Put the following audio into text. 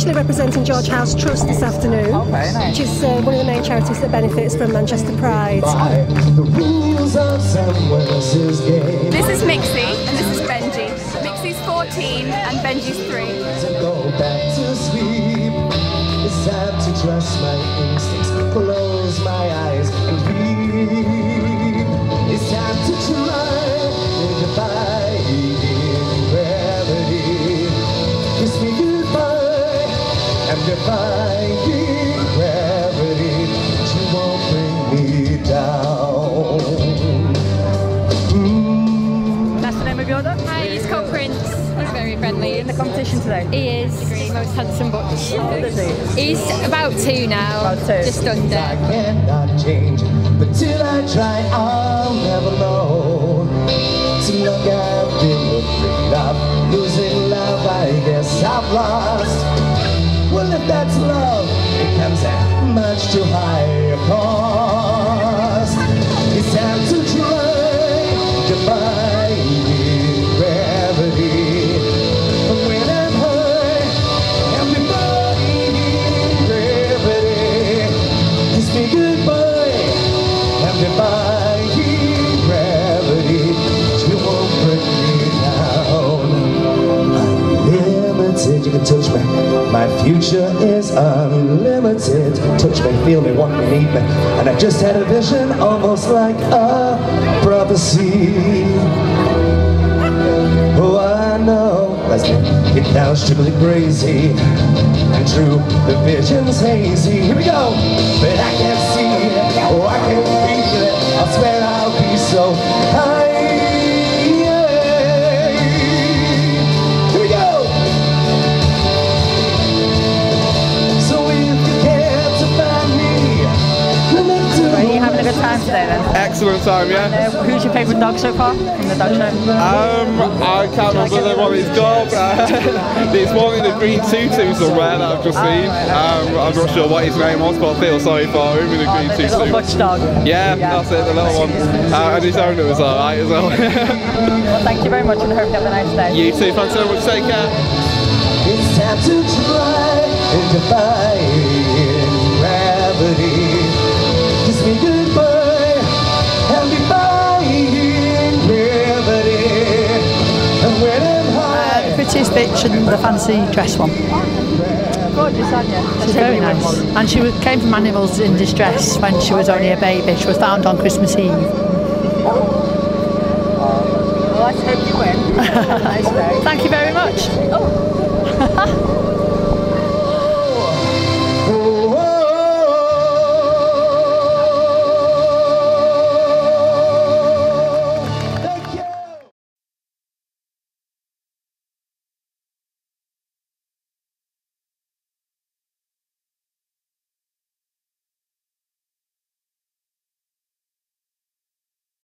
officially representing George House Trust this afternoon, Okay, nice. which is one of the main charities that benefits from Manchester Pride. This is Mixie and this is Benji. Mixie's 14 and Benji's 3. Go back to sleep. It's time to trust my instincts, close my eyes and breathe. It's time to try defying gravity. Kiss me goodbye. I'm defying gravity. But you won't bring me down. That's the name of your dog? Hi, he's called Prince. He's very friendly. In the competition today? He is the most handsome butch. How old is he? He's about 2 now. About 2. Just under. I cannot change, but till I try, I'll never know. Too long I've been afraid of losing love. I guess I've lost. Well, if that's love, it comes at much too high a cost. It's time to try defying gravity. When I'm high, I'm defying gravity. Kiss me goodbye, I'm defying gravity. You won't break me down. I'm limited, you can touch me. My future is unlimited. Touch me, feel me, want me, need me. And I just had a vision, almost like a prophecy. Oh, I know, let's get down strictly crazy. And true, the vision's hazy. Here we go, but I can't see it. Oh, I can feel it. I swear I'll be so high. Here we go. So if you care to find me, Are you having a good time today then? Excellent time, yeah. Who's your favourite dog so far from the dog show? I can't remember what it's called. There's one in the green tutu somewhere that I've just seen. I'm not sure what his name was, but I feel sorry for him in the green The tutu. little butch dog. Yeah, that's it, the little one. And his owner was alright as well. Well, thank you very much and I hope you have a nice day. You too, thanks so much, take care. it's time to try defying gravity. Kiss me goodbye, and defying gravity. And when I'm high, The prettiest bitch and the fancy dress one. Gorgeous, aren't you? She's very nice. And she came from Animals in Distress when she was only a baby. She was found on Christmas Eve. Well, let's hope you win. Have a nice day. Thank you very much. Oh.